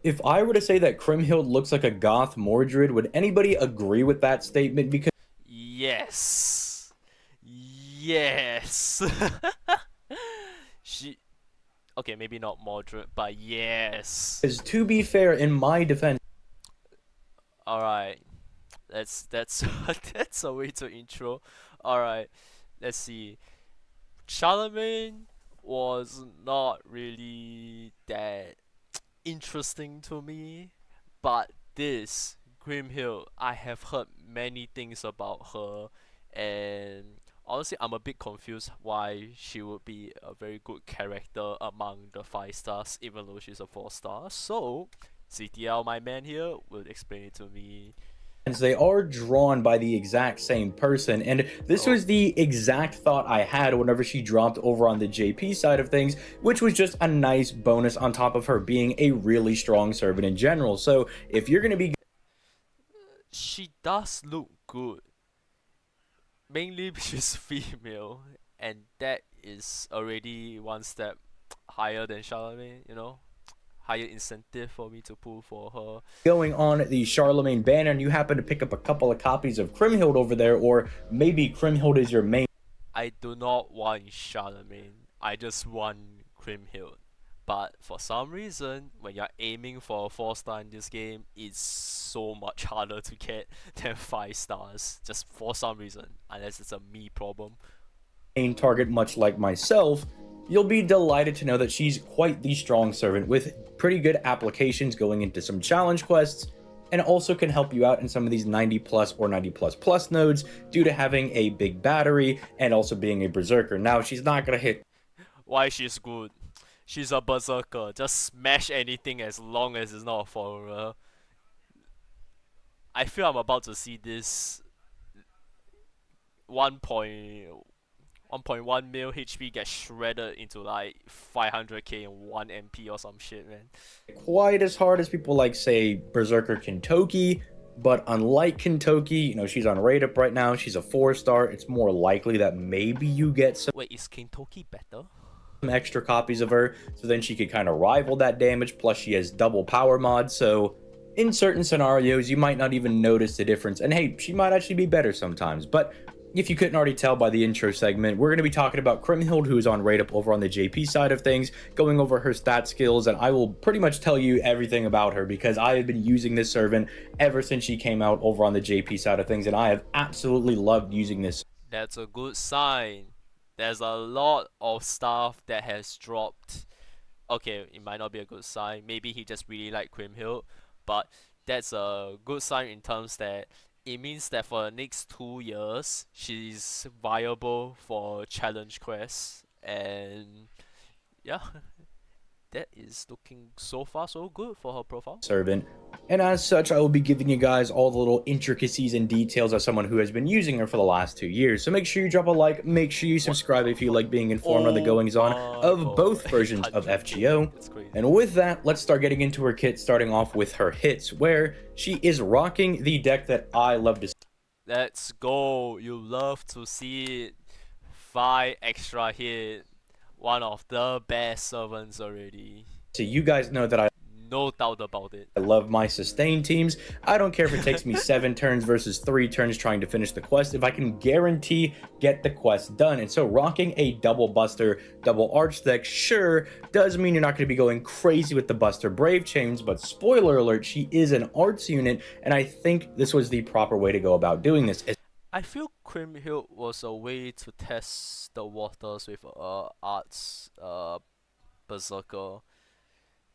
If I were to say that Kriemhild looks like a goth Mordred, would anybody agree with that statement? Yes. Yes. she okay, maybe not moderate, but yes. Because to be fair, in my defense, All right. That's that's a way to intro. All right. Let's see. Charlemagne was not really that interesting to me, but this Grimhill, I have heard many things about her, and honestly, I'm a bit confused why she would be a very good character among the 5 stars, even though she's a 4 star. So, CTL, my man here, will explain it to me. they are drawn by the exact same person. And this Oh, was the exact thought I had whenever she dropped over on the JP side of things, which was just a nice bonus on top of her being a really strong servant in general. So if you're going to be she does look good. Mainly she's female, and that is already one step higher than Charlemagne, higher incentive for me to pull for her. going on the Charlemagne banner and you happen to pick up a couple of copies of Kriemhild over there, or maybe Kriemhild is your main I do not want Charlemagne, I just want Kriemhild. But for some reason, when you're aiming for a 4 star in this game, it's so much harder to get than 5 stars. Just for some reason, unless it's a me problem. target, much like myself, you'll be delighted to know that she's quite the strong servant with pretty good applications going into some challenge quests, and also can help you out in some of these 90 plus or 90 plus nodes due to having a big battery and also being a berserker. Now, she's not going to hit Why she's good? She's a berserker. Just smash anything as long as it's not a follower. I feel I'm about to see this 1.1 mil HP get shredded into like 500k and 1 MP or some shit, man. quite as hard as people like, say, Berserker Kentoki. But unlike Kentoki, she's on rate up right now. She's a 4 star. It's more likely that maybe you get some Wait, is Kintoki better? extra copies of her, so then she could kind of rival that damage. Plus, she has double power mod, so in certain scenarios, you might not even notice the difference. And hey, she might actually be better sometimes. But if you couldn't already tell by the intro segment, we're going to be talking about Kriemhild, who is on rate up over on the JP side of things, going over her stat skills, and I will pretty much tell you everything about her because I have been using this servant ever since she came out over on the JP side of things, and I have absolutely loved using this. That's a good sign. There's a lot of stuff that has dropped. Okay, it might not be a good sign. Maybe he just really liked Kriemhild, but that's a good sign in terms that it means that for the next 2 years, she's viable for challenge quests, and yeah, that is looking so far so good for her profile. Servant, and as such, I will be giving you guys all the little intricacies and details as someone who has been using her for the last 2 years. So make sure you drop a like, make sure you subscribe if you like being informed on the Oh goings on my of both god, versions of 800. FGO. That's crazy. And with that, let's start getting into her kit, starting off with her hits, where she is rocking the deck that I love to see. Let's go. You love to see it. 5 extra hit. One of the best servants already. So you guys know that I No doubt about it. love my sustain teams. I don't care if it takes me 7 turns versus 3 turns trying to finish the quest, if I can guarantee get the quest done. And so rocking a double buster, double arch deck, sure, does mean you're not going to be going crazy with the buster brave chains, but spoiler alert, she is an arts unit, and I think this was the proper way to go about doing this. I feel Kriemhild was a way to test the waters with arts berserker.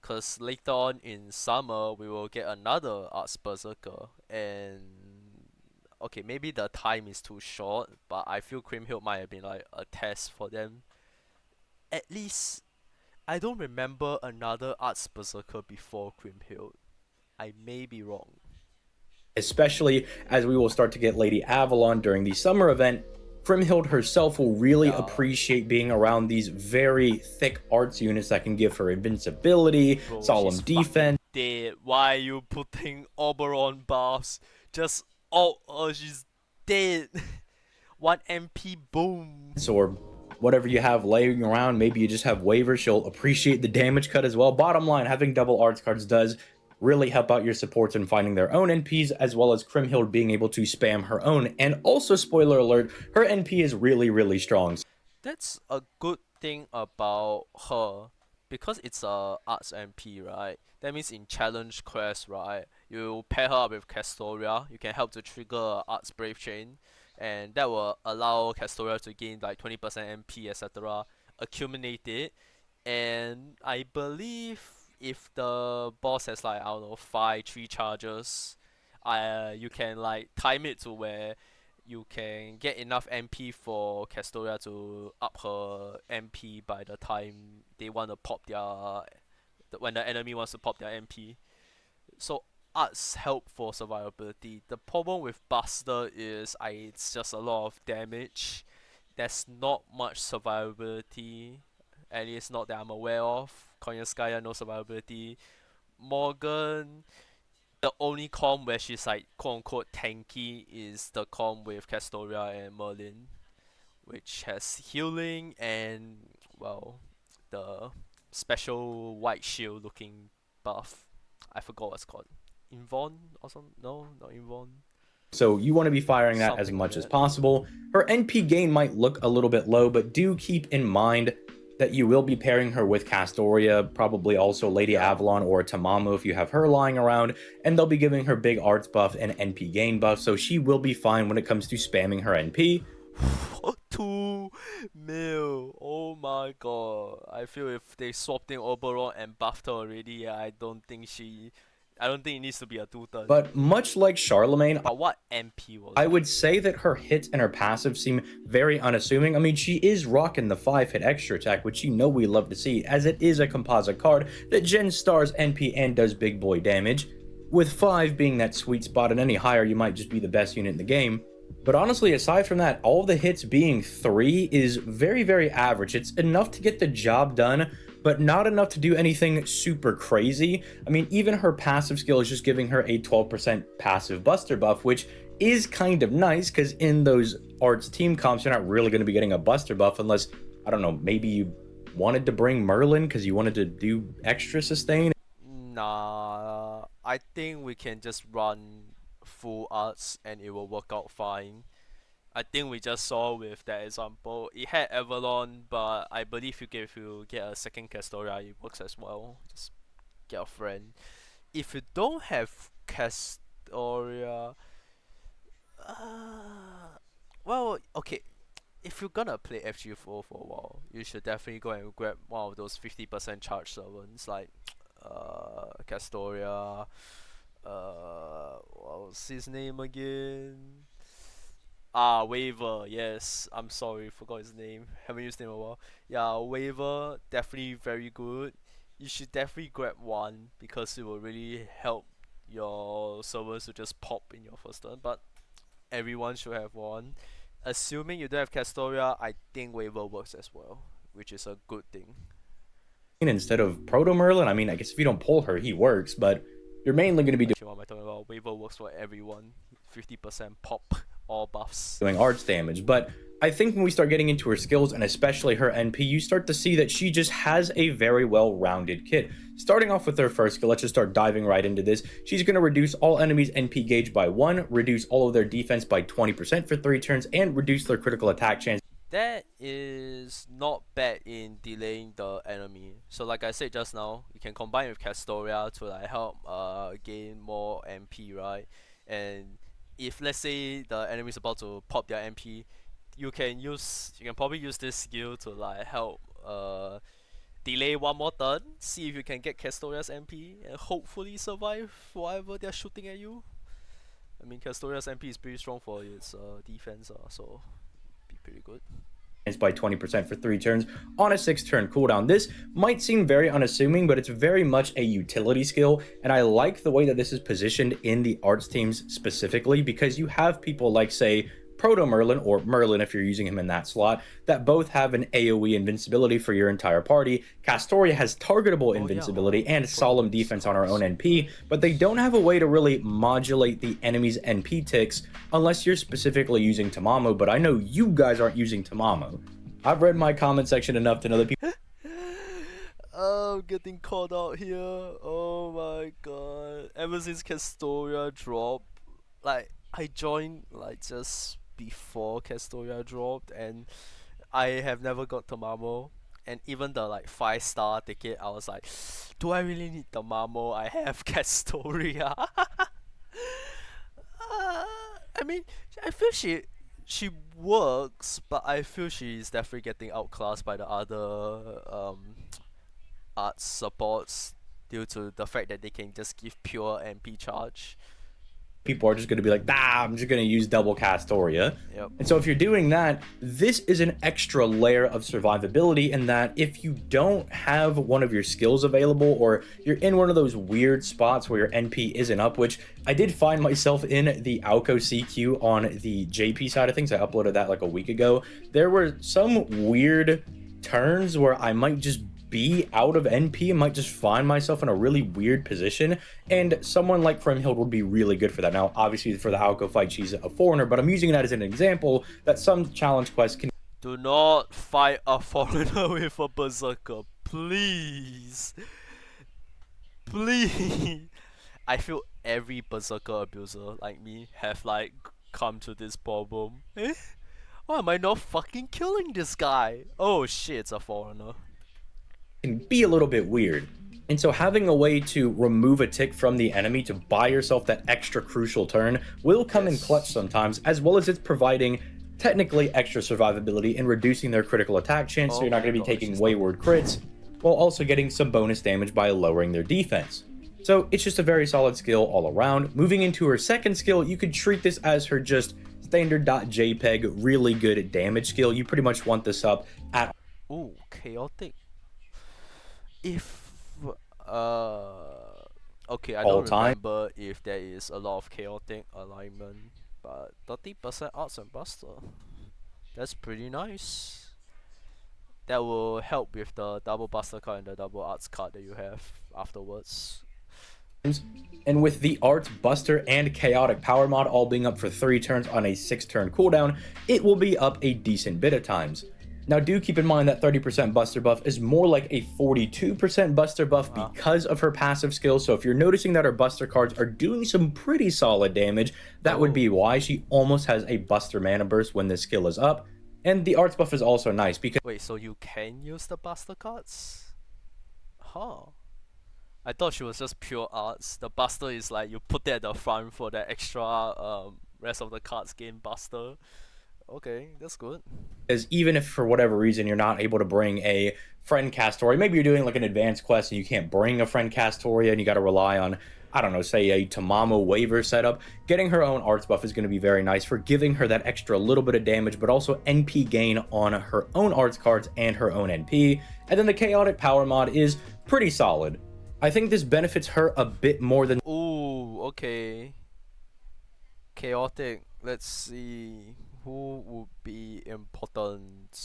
Cause later on in summer we will get another arts berserker, and okay, maybe the time is too short, but I feel Kriemhild might have been like a test for them. At least I don't remember another arts berserker before Kriemhild. I may be wrong. Especially as we will start to get Lady Avalon during the summer event. Kriemhild herself will really Yeah. appreciate being around these very thick arts units that can give her invincibility, Bro, solemn she's fucking defense, dead. Why are you putting Oberon buffs? Just she's dead. 1 MP boom. or whatever you have laying around. Maybe you just have waivers. She'll appreciate the damage cut as well. Bottom line, having double arts cards does really help out your supports in finding their own NPs, as well as Kriemhild being able to spam her own. And also, spoiler alert, her NP is really, really strong. That's a good thing about her because it's a arts MP, right? That means in challenge quest, right? You pair her up with Castoria, you can help to trigger a arts brave chain, and that will allow Castoria to gain like 20% MP, etc. Accumulate it, and I believe if the boss has like I don't know 3 charges, you can like time it to where you can get enough MP for Castoria to up her MP by the time they want to pop when the enemy wants to pop their MP. So arts help for survivability. The problem with Buster is it's just a lot of damage. There's not much survivability, at least not that I'm aware of. Konyaskaya no survivability. Morgan, the only comp where she's like quote unquote tanky is the comp with Castoria and Merlin, which has healing and well the special white shield looking buff. I forgot what's called. Invon or something? No, not Invon. So you want to be firing that as Something much like as that. possible. Her NP gain might look a little bit low, but do keep in mind that you will be pairing her with Castoria, probably also Lady Yeah. Avalon or Tamamo if you have her lying around, and they'll be giving her big arts buff and NP gain buff, so she will be fine when it comes to spamming her NP. 2 mil. Oh my god. I feel if they swapped in Oberon and buffed her already, I don't think it needs to be a 2-turn. But much like Charlemagne, But what MP was I that? would say that her hits and her passive seem very unassuming. I mean, she is rocking the 5-hit extra attack, which you know we love to see, as it is a composite card that gen stars NP and does big boy damage, with 5 being that sweet spot, and any higher you might just be the best unit in the game. But honestly, aside from that, all the hits being 3 is very, very average. It's enough to get the job done, but not enough to do anything super crazy. I mean, even her passive skill is just giving her a 12% passive buster buff, which is kind of nice, because in those arts team comps, you're not really going to be getting a buster buff unless, I don't know, maybe you wanted to bring Merlin because you wanted to do extra sustain. Nah, I think we can just run full arts and it will work out fine. I think we just saw with that example. It had Avalon, but I believe if you get a second Castoria, it works as well. Just get a friend. If you don't have Castoria, well, okay. If you're gonna play FG4 for a while, you should definitely go and grab one of those 50% charge servants like Castoria. What was his name again? Waver, yes. I'm sorry, forgot his name. Haven't used him in a while. Yeah, Waver, definitely very good. You should definitely grab one because it will really help your servers to just pop in your first turn. But everyone should have one. Assuming you don't have Castoria, I think Waver works as well, which is a good thing. Instead of Proto Merlin, I mean, I guess if you don't pull her, he works, but you're mainly going to be Actually, what am I talking about? Waver works for everyone. 50% pop, all buffs. doing arts damage. But I think when we start getting into her skills, and especially her NP, you start to see that she just has a very well-rounded kit. Starting off with her first skill, let's just start diving right into this. She's going to reduce all enemies' NP gauge by 1, reduce all of their defense by 20% for 3 turns, and reduce their critical attack chance. That is not bad in delaying the enemy. So like I said just now, you can combine with Castoria to like help gain more MP, right? And if let's say the enemy is about to pop their MP, you can probably use this skill to like help delay one more turn, see if you can get Castoria's MP and hopefully survive whatever they're shooting at you. I mean Castoria's MP is pretty strong for its defense, so be pretty good. By 20% for 3 turns on a 6-turn cooldown. This might seem very unassuming, but it's very much a utility skill, and I like the way that this is positioned in the arts teams specifically, because you have people like, say, Proto Merlin, or Merlin if you're using him in that slot, that both have an AoE invincibility for your entire party. Castoria has targetable invincibility and solemn defense on her own NP, but they don't have a way to really modulate the enemy's NP ticks unless you're specifically using Tamamo, but I know you guys aren't using Tamamo. I've read my comment section enough to know that people I'm getting caught out here. Oh my god. Ever since Castoria dropped, like I joined like just before Castoria dropped, and I have never got the marble. And even the like 5-star ticket, I was like, do I really need the marble? I have Castoria. I mean, I feel she works, but I feel she's definitely getting outclassed by the other arts supports due to the fact that they can just give pure MP charge. People are just going to be like, I'm just going to use double Castoria. Yep. And so if you're doing that, this is an extra layer of survivability in that if you don't have one of your skills available, or you're in one of those weird spots where your NP isn't up, which I did find myself in the Alco CQ on the JP side of things. I uploaded that like a week ago. There were some weird turns where I might just be out of NP and might just find myself in a really weird position, and someone like Kriemhild would be really good for that. Now obviously for the Alco fight she's a foreigner, but I'm using that as an example that some challenge quests can Do not fight a foreigner with a berserker, please. Please. I feel every berserker abuser like me have like come to this problem. Why am I not fucking killing this guy? Oh shit, it's a foreigner. be a little bit weird. And so having a way to remove a tick from the enemy to buy yourself that extra crucial turn will come in clutch sometimes, as well as it's providing technically extra survivability and reducing their critical attack chance, so you're not going to be taking wayward crits, while also getting some bonus damage by lowering their defense. So it's just a very solid skill all around. Moving into her second skill, you could treat this as her just standard.jpg really good damage skill. You pretty much want this up at chaotic. If okay, I all don't time. remember if there is a lot of chaotic alignment, but 30% arts and buster, that's pretty nice. That will help with the double buster card and the double arts card that you have afterwards. And with the Arts, Buster, and Chaotic Power mod all being up for 3 turns on a 6-turn cooldown, it will be up a decent bit of times. Now do keep in mind that 30% Buster buff is more like a 42% Buster buff because of her passive skill, so if you're noticing that her Buster cards are doing some pretty solid damage, that would be why she almost has a Buster mana burst when this skill is up. And the Arts buff is also nice because... Wait, so you can use the Buster cards? Huh. I thought she was just pure arts. The Buster is like you put that at the front for the extra rest of the cards gain Buster. Okay, that's good. Because even if for whatever reason you're not able to bring a friend Castoria, maybe you're doing like an advanced quest and you can't bring a friend Castoria and you got to rely on, I don't know, say a Tamamo waiver setup, getting her own arts buff is going to be very nice for giving her that extra little bit of damage, but also NP gain on her own arts cards and her own NP. And then the Chaotic Power mod is pretty solid. I think this benefits her a bit more than... Ooh, okay. Chaotic, let's see. Who would be important?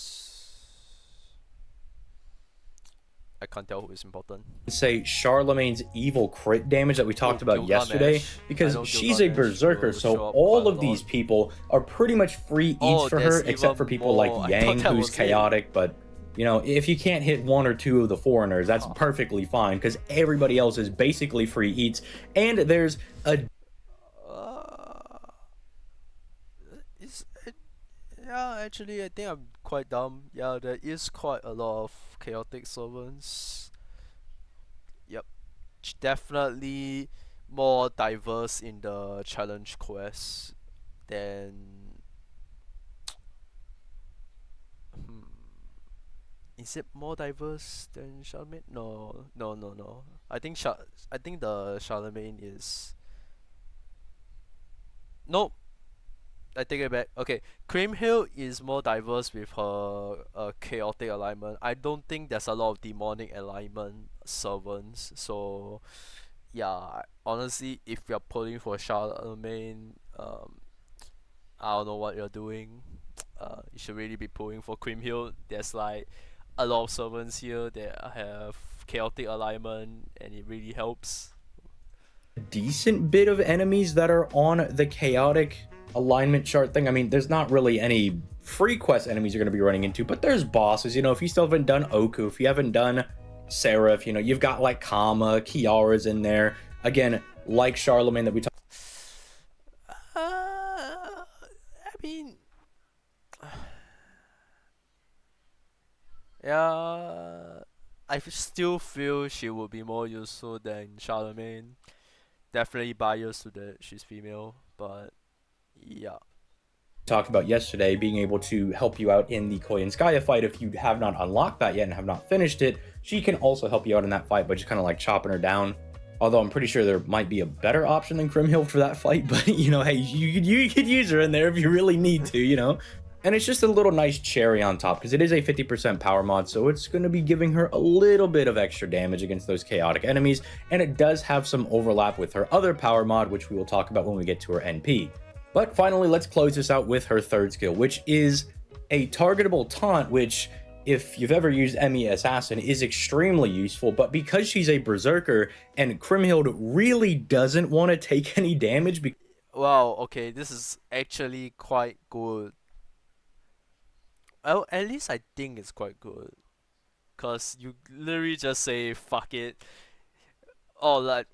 I can't tell who is important. Say Charlemagne's evil crit damage that we talked about yesterday, because she's a berserker, so all of these people are pretty much free eats for her, except for people like Yang, who's chaotic. But you know, if you can't hit 1 or 2 of the foreigners, that's perfectly fine, because everybody else is basically free eats. And there's a yeah, actually, I think I'm quite dumb. Yeah, there is quite a lot of chaotic servants. Yep, definitely more diverse in the challenge quest than. Is it more diverse than Charlemagne? No. I think the Charlemagne is. Nope. I take it back. Okay, Kriemhild is more diverse with her chaotic alignment. I don't think there's a lot of demonic alignment servants. So, yeah, honestly, if you're pulling for Charlemagne, I don't know what you're doing. You should really be pulling for Kriemhild. There's like a lot of servants here that have chaotic alignment, and it really helps. Decent bit of enemies that are on the chaotic alignment chart thing. I mean, there's not really any free quest enemies you're going to be running into, but there's bosses. You know, if you still haven't done Oku, if you haven't done Seraph, you know, you've got like Kama, Kiara's in there. Again, like Charlemagne that we talked. I mean, yeah, still feel she would be more useful than Charlemagne. Definitely biased to that she's female, but yeah. Talked about yesterday, being able to help you out in the Koyanskaya fight. If you have not unlocked that yet and have not finished it, she can also help you out in that fight by just kind of like chopping her down. Although I'm pretty sure there might be a better option than Kriemhild for that fight, but you know, hey, you could use her in there if you really need to, you know. And it's just a little nice cherry on top because it is a 50% power mod, so it's going to be giving her a little bit of extra damage against those chaotic enemies, and it does have some overlap with her other power mod, which we will talk about when we get to her NP. But finally, let's close this out with her third skill, which is a targetable taunt, which, if you've ever used Emmy Assassin, is extremely useful. But because she's a Berserker and Kriemhild really doesn't want to take any damage. Well, okay, this is actually quite good. Well, at least I think it's quite good. Because you literally just say, fuck it. Or like,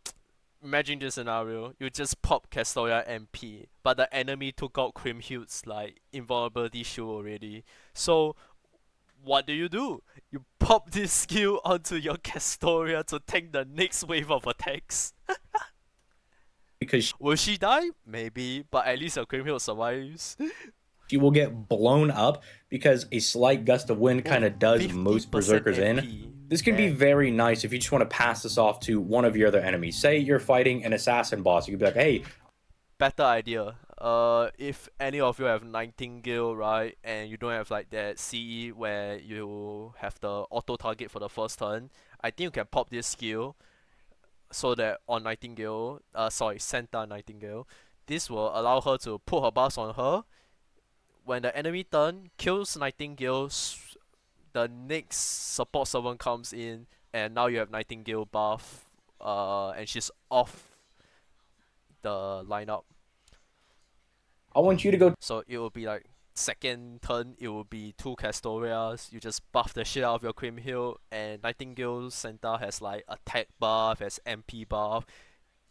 imagine this scenario, you just pop Castoria MP, but the enemy took out Kriemhild's like invulnerability shield already. So what do? You pop this skill onto your Castoria to take the next wave of attacks. Because will she die? Maybe, but at least your Kriemhild survives. she will get blown up because a slight gust of wind kind of does most Berserkers in. This can be very nice if you just want to pass this off to one of your other enemies. Say you're fighting an assassin boss, you could be like, hey. Better idea. If any of you have Nightingale, right, and you don't have like that CE where you have the auto target for the first turn, I think you can pop this skill so that on Nightingale, Santa Nightingale, this will allow her to put her buffs on her. When the enemy turn kills Nightingale, the next support servant comes in, and now you have Nightingale buff, and she's off the lineup. I want you to go. So it will be like second turn, it will be 2 Castorias. You just buff the shit out of your Kriemhild, and Nightingale Center has like attack buff, has MP buff,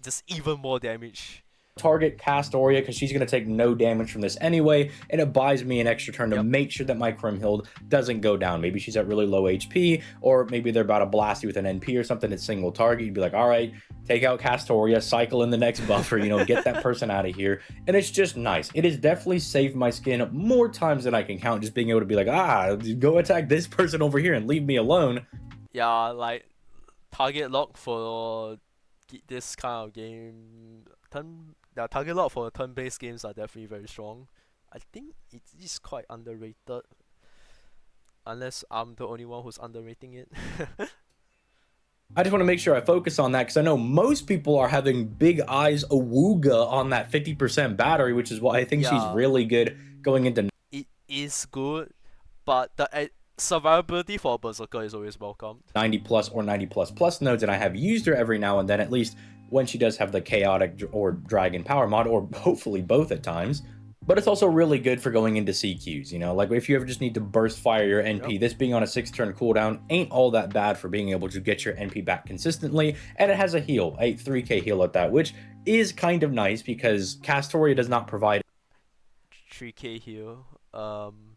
just even more damage. Target Castoria because she's going to take no damage from this anyway, and it buys me an extra turn to make sure that my Kriemhild doesn't go down. Maybe she's at really low HP, or maybe they're about to blast you with an NP or something at single target. You'd be like, all right, take out Castoria, cycle in the next buffer, you know, get that person out of here. And it's just nice. It has definitely saved my skin more times than I can count, just being able to be like, go attack this person over here and leave me alone. Yeah, like target lock for this kind of game, target lock for turn-based games are definitely very strong. I think it is quite underrated, unless I'm the only one who's underrating it. I just want to make sure I focus on that because I know most people are having big eyes awooga on that 50% battery, which is why I think she's really good going into. It is good, but the survivability for a Berserker is always welcomed. 90 plus or 90 plus nodes, and I have used her every now and then, at least when she does have the chaotic or dragon power mod, or hopefully both at times. But it's also really good for going into CQs, you know, like if you ever just need to burst fire your NP, this being on a 6-turn cooldown ain't all that bad for being able to get your NP back consistently. And it has a heal, a 3k heal at that, which is kind of nice because Castoria does not provide 3k heal. I'm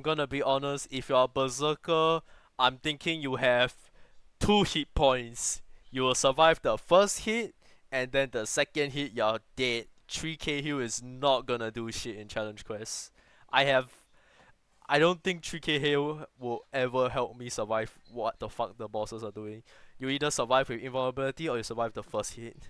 gonna be honest, if you're a Berserker, I'm thinking you have 2 hit points. You will survive the first hit, and then the second hit you're dead. 3k heal is not gonna do shit in challenge quests. I don't think 3k heal will ever help me survive what the fuck the bosses are doing. You either survive with invulnerability or you survive the first hit.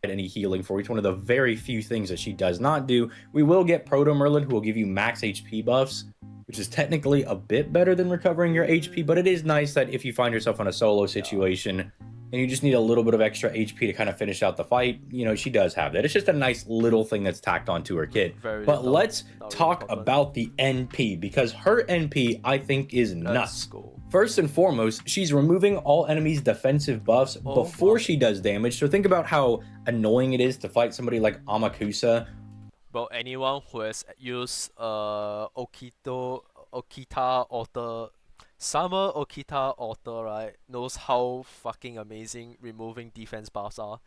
Any healing for each one of the very few things that she does not do. We will get Proto Merlin, who will give you max HP buffs, which is technically a bit better than recovering your HP, but it is nice that if you find yourself in a solo situation and you just need a little bit of extra HP to kind of finish out the fight, you know, she does have that. It's just a nice little thing that's tacked onto her kit. But let's talk about the NP, because her NP, I think, is nuts. First and foremost, she's removing all enemies' defensive buffs before she does damage. So think about how annoying it is to fight somebody like Amakusa. Well, anyone who has used Okita Alter Summer Okita author, right, knows how fucking amazing removing defense buffs are.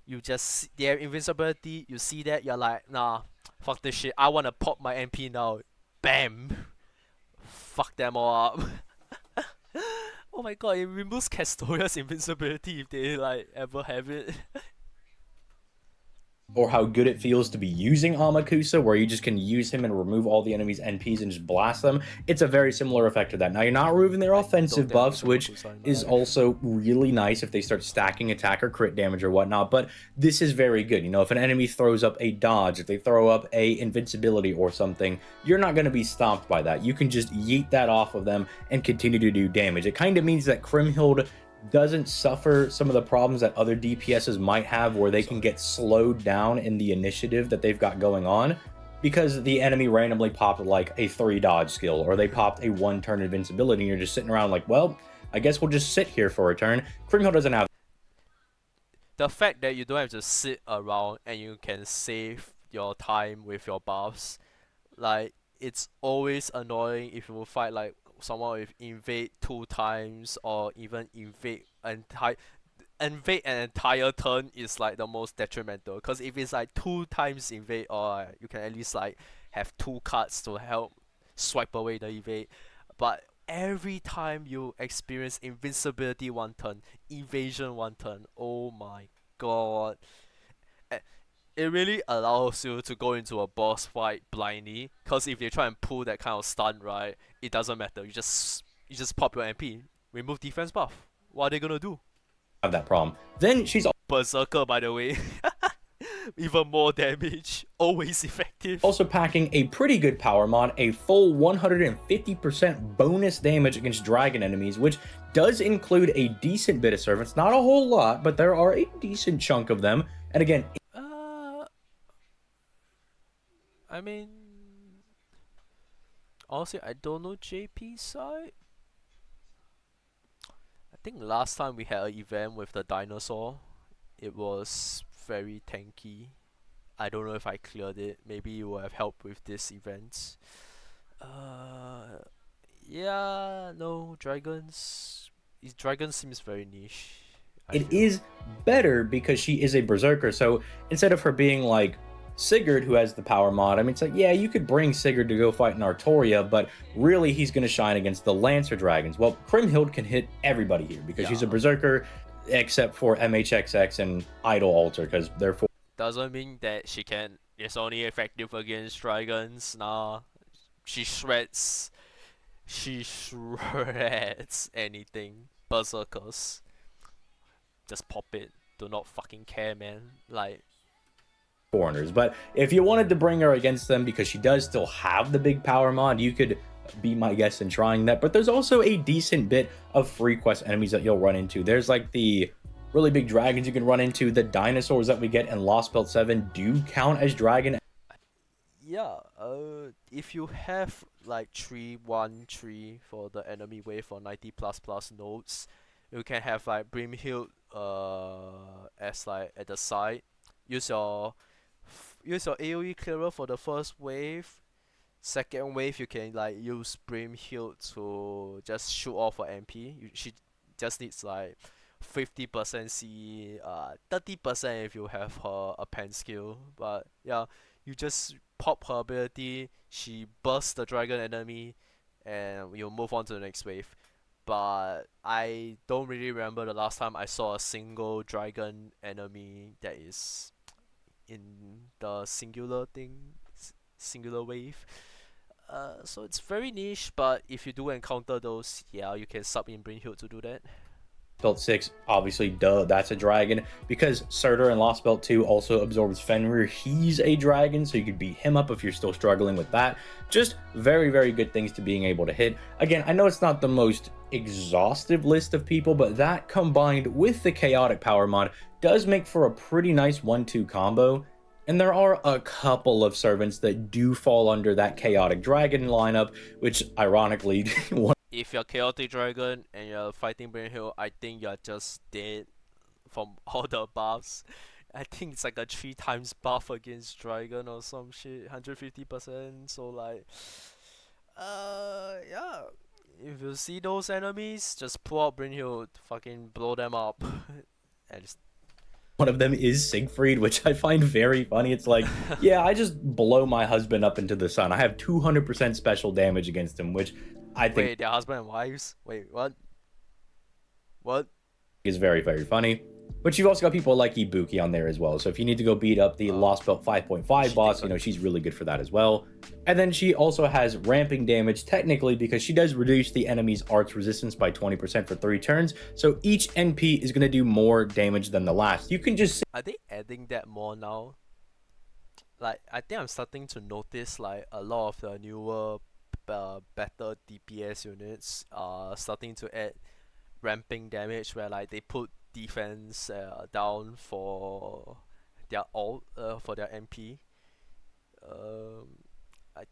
You just their invincibility, you see that, you're like, nah, fuck this shit. I wanna pop my MP now. Bam! Fuck them all up. Oh my god, it removes Castoria's invincibility if they like ever have it. or how good it feels to be using Amakusa, where you just can use him and remove all the enemy's NPs and just blast them. It's a very similar effect to that. Now, you're not removing their I don't offensive think I buffs, use which Amakusa in my is life. also really nice if they start stacking attack or crit damage or whatnot, but this is very good. You know, if an enemy throws up a dodge, if they throw up a invincibility or something, you're not going to be stopped by that. You can just yeet that off of them and continue to do damage. It kind of means that Kriemhild doesn't suffer some of the problems that other DPSs might have where they can get slowed down in the initiative that they've got going on because the enemy randomly popped like a 3 dodge skill or they popped a 1 turn invincibility and you're just sitting around like, well, I guess we'll just sit here for a turn. Kriemhild doesn't have The fact that you don't have to sit around and you can save your time with your buffs, like it's always annoying if you fight like someone with invade 2 times or even invade an entire turn is like the most detrimental, because if it's like 2 times invade, or you can at least like have 2 cards to help swipe away the evade. But every time you experience invincibility 1 turn, evasion 1 turn, oh my god. It really allows you to go into a boss fight blindly, because if they try and pull that kind of stun, right, it doesn't matter. You just pop your MP, remove defense buff. What are they gonna do? that problem. Then she's Berserker, by the way. Even more damage, always effective. also packing a pretty good power mod, a full 150% bonus damage against dragon enemies, which does include a decent bit of servants. Not a whole lot, but there are a decent chunk of them. And again, I mean, honestly, I don't know JP side. I think last time we had an event with the dinosaur, it was very tanky. I don't know if I cleared it. Maybe you will have helped with this event. Uh, yeah, no, Dragon seems very niche, I it feel. is better because she is a berserker. So instead of her being like Sigurd, who has the power mod, I mean, it's like, yeah, you could bring Sigurd to go fight in Artoria, but really he's going to shine against the Lancer dragons. Well, Kriemhild can hit everybody here because she's a Yeah. berserker, except for MHXX and Idol Alter, because they're Doesn't mean that it's only effective against dragons. Nah, she shreds. She shreds anything. Berserkers. Just pop it. Do not fucking care, man. Like, foreigners. But if you wanted to bring her against them because she does still have the big power mod, you could be my guest in trying that. But there's also a decent bit of free quest enemies that you'll run into. There's like the really big dragons you can run into. The dinosaurs that we get in Lost Belt 7 do count as dragon. yeah, if you have like 3-1-3 for the enemy wave for 90 plus nodes, you can have like Brimhild as like at the side. Use your use your AoE clearer for the first wave. Second wave you can like use Brimhild to just shoot off her MP. She just needs like 50% CE, 30% if you have her a pen skill. But yeah, you just pop her ability, she bursts the dragon enemy, and you'll move on to the next wave. But I don't really remember the last time I saw a single dragon enemy that is in the singular singular wave. So it's very niche, but if you do encounter those, yeah, you can sub in Brimhild to do that. Belt 6, obviously, duh, that's a dragon. Because Surtur in Lost Belt 2 also absorbs Fenrir, he's a dragon, so you could beat him up if you're still struggling with that. Just very, very good things to being able to hit. Again, I know it's not the most exhaustive list of people, but that combined with the chaotic power mod does make for a pretty nice 1-2 combo. And there are a couple of servants that do fall under that chaotic dragon lineup, which ironically If you're chaotic dragon and you're fighting Brimhild, I think you're just dead from all the buffs. I think it's like a 3 times buff against dragon or some shit, 150%. So like, yeah, if you see those enemies, just pull out Brynhild, fucking blow them up. And just One of them is Siegfried, which I find very funny. It's like, yeah, I just blow my husband up into the sun. I have 200% special damage against him, which I think wait, they're husband and wives? Wait, what? What? is very, very funny. But you've also got people like Ibuki on there as well. So if you need to go beat up the Lost Belt 5.5 She boss, takes on. she's really good for that as well. And then she also has ramping damage technically because she does reduce the enemy's arts resistance by 20% for 3 turns. So each NP is going to do more damage than the last. You can just Are they adding that more now? Like, I think I'm starting to notice like a lot of the newer, better DPS units are starting to add ramping damage where like they put defense down for their ult, for their MP. I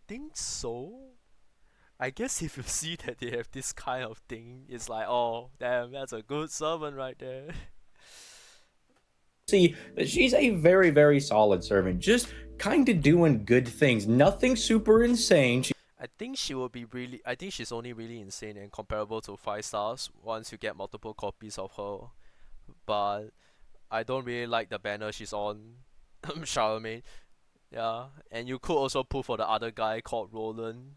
think so. I guess if you see that they have this kind of thing, it's like, oh damn, that's a good servant right there. see that she's a very, very solid servant, just kind of doing good things. Nothing super insane. I think she will be really. I think she's only really insane and comparable to 5 stars once you get multiple copies of her. But I don't really like the banner she's on, Charlemagne. Yeah, and you could also pull for the other guy called Roland.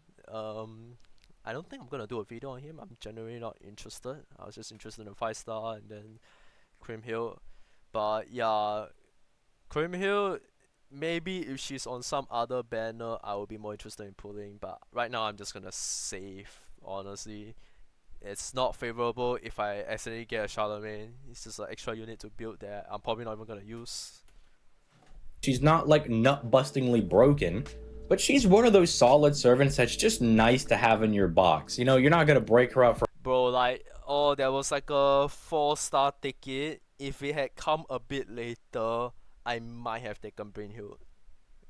I don't think I'm gonna do a video on him. I'm generally not interested. I was just interested in 5 star and then Kriemhild. But yeah, Kriemhild, maybe if she's on some other banner, I will be more interested in pulling. But right now, I'm just gonna save. Honestly, it's not favorable if I accidentally get a Charlemagne. It's just an extra unit to build that I'm probably not even gonna use. She's not like nut bustingly broken, but she's one of those solid servants that's just nice to have in your box. You're not gonna break her out for Bro, like, oh, there was like a 4 star ticket. If it had come a bit later, I might have taken Brynhild,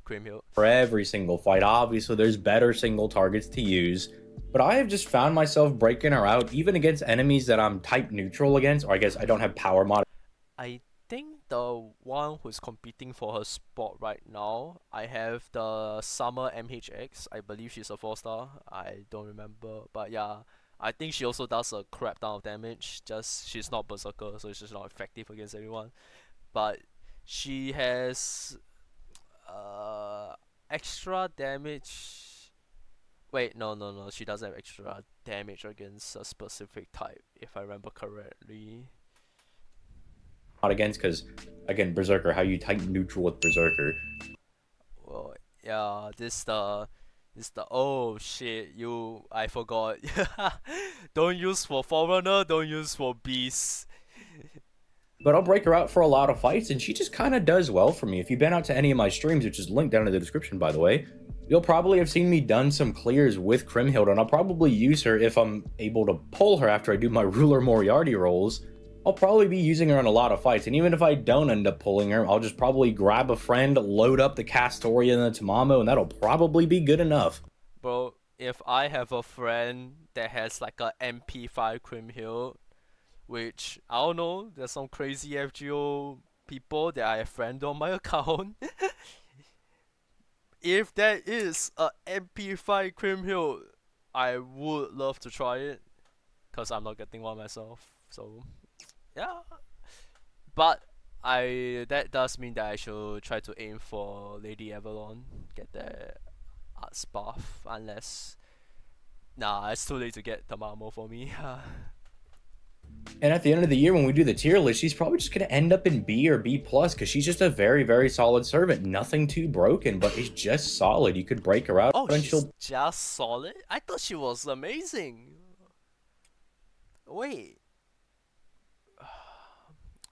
Kriemhild. every single fight. Obviously, there's better single targets to use, but I have just found myself breaking her out even against enemies that I'm type neutral against, or I guess I don't have power mod. I think the one who's competing for her spot right now, I have the Summer MHX. I believe she's a 4 star. I don't remember, but yeah, I think she also does a crap ton of damage. Just she's not Berserker, so she's not effective against everyone. But she has extra damage. Wait, no, no, no. She doesn't have extra damage against a specific type, if I remember correctly. Against, because again, Berserker, how you type neutral with Berserker. Well, yeah, this the oh shit, I forgot. Don't use for Forerunner, don't use for Beast. But I'll break her out for a lot of fights, and she just kind of does well for me. If you've been out to any of my streams, which is linked down in the description, by the way, you'll probably have seen me done some clears with Kriemhild, and I'll probably use her if I'm able to pull her after I do my Ruler Moriarty rolls. I'll probably be using her in a lot of fights, and even if I don't end up pulling her, I'll just probably grab a friend, load up the Castoria and the Tamamo, and that'll probably be good enough. Bro, if I have a friend that has like a MP5 Kriemhild, which I don't know, there's some crazy FGO people that I have friend on my account. If that is a MP5 Kriemhild, I would love to try it, cause I'm not getting one myself. So yeah, but that does mean that I should try to aim for Lady Avalon, get the arts buff, unless nah, it's too late to get Tamamo for me. And at the end of the year, when we do the tier list, she's probably just going to end up in B or B plus because she's just a very, very solid servant. Nothing too broken, but it's just solid. You could break her out Oh, and she's she'll just solid? I thought she was amazing. Wait.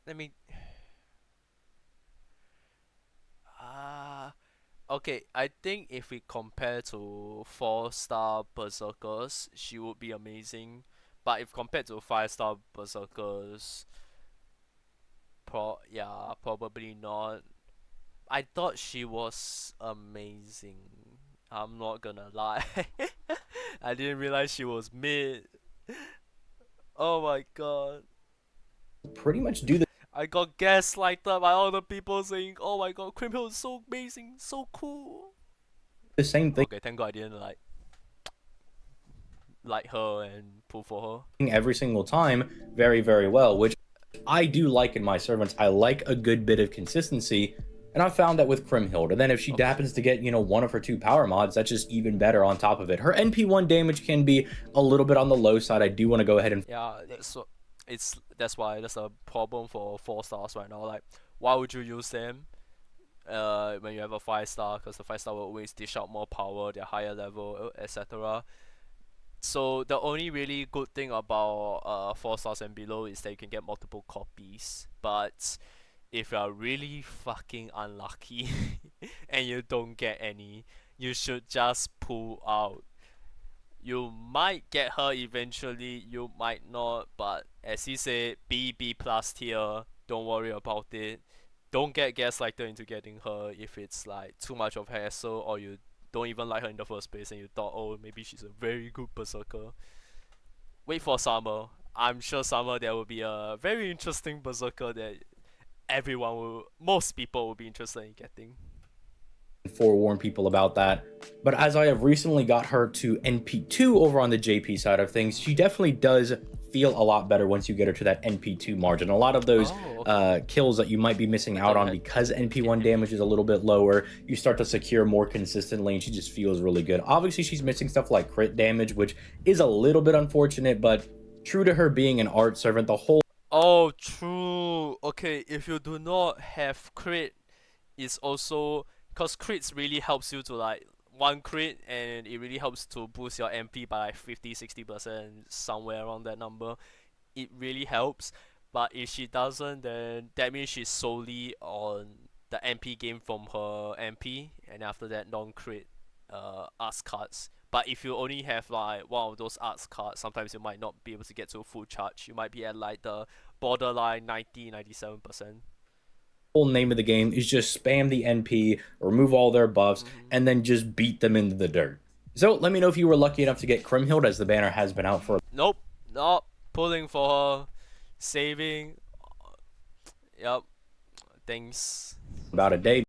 Let me. Okay, I think if we compare to 4 star Berserkers, she would be amazing. But if compared to 5 star Berserkers, yeah, probably not. I thought she was amazing. I'm not gonna lie. I didn't realize she was mid. Oh my god. pretty much do the I got gaslighted by all the people saying, oh my god, Kriemhild is so amazing, so cool. the same thing Okay, thank God I didn't like her and pull for her. every single time very, very well, which I do like in my servants. I like a good bit of consistency, and I found that with Kriemhild. And then if she Okay. happens to get, one of her 2 power mods, that's just even better on top of it. Her NP1 damage can be a little bit on the low side. I do want to go ahead and Yeah, that's why that's a problem for 4 stars right now. Like, why would you use them? When you have a 5 star, because the 5 star will always dish out more power, they're higher level, etc. So the only really good thing about 4 stars and below is that you can get multiple copies. But if you are really fucking unlucky and you don't get any, you should just pull out. You might get her eventually, you might not, but as he said, B plus tier, don't worry about it. Don't get gaslighted into getting her if it's like too much of hassle, or you don't even like her in the first place and you thought, oh, maybe she's a very good berserker. Wait for summer. I'm sure summer there will be a very interesting berserker that most people will be interested in getting. forewarn people about that. But as I have recently got her to NP2 over on the JP side of things, she definitely does feel a lot better once you get her to that NP2 margin. A lot of those kills that you might be missing out on because NP1 damage is a little bit lower, you start to secure more consistently, and she just feels really good. Obviously, she's missing stuff like crit damage, which is a little bit unfortunate, but true to her being an art servant, the whole Oh, true. Okay, if you do not have crit, it's also because crits really helps you to like one crit, and it really helps to boost your MP by like 50-60%, somewhere around that number. It really helps. But if she doesn't, then that means she's solely on the MP game from her MP, and after that non-crit arts cards. But if you only have like one of those arts cards, sometimes you might not be able to get to a full charge. You might be at like the borderline 90-97%. whole name of the game is just spam the NP, remove all their buffs, and then just beat them into the dirt. So let me know if you were lucky enough to get Kriemhild, as the banner has been out for Nope, not pulling for her, saving. Yep, thanks. about a day.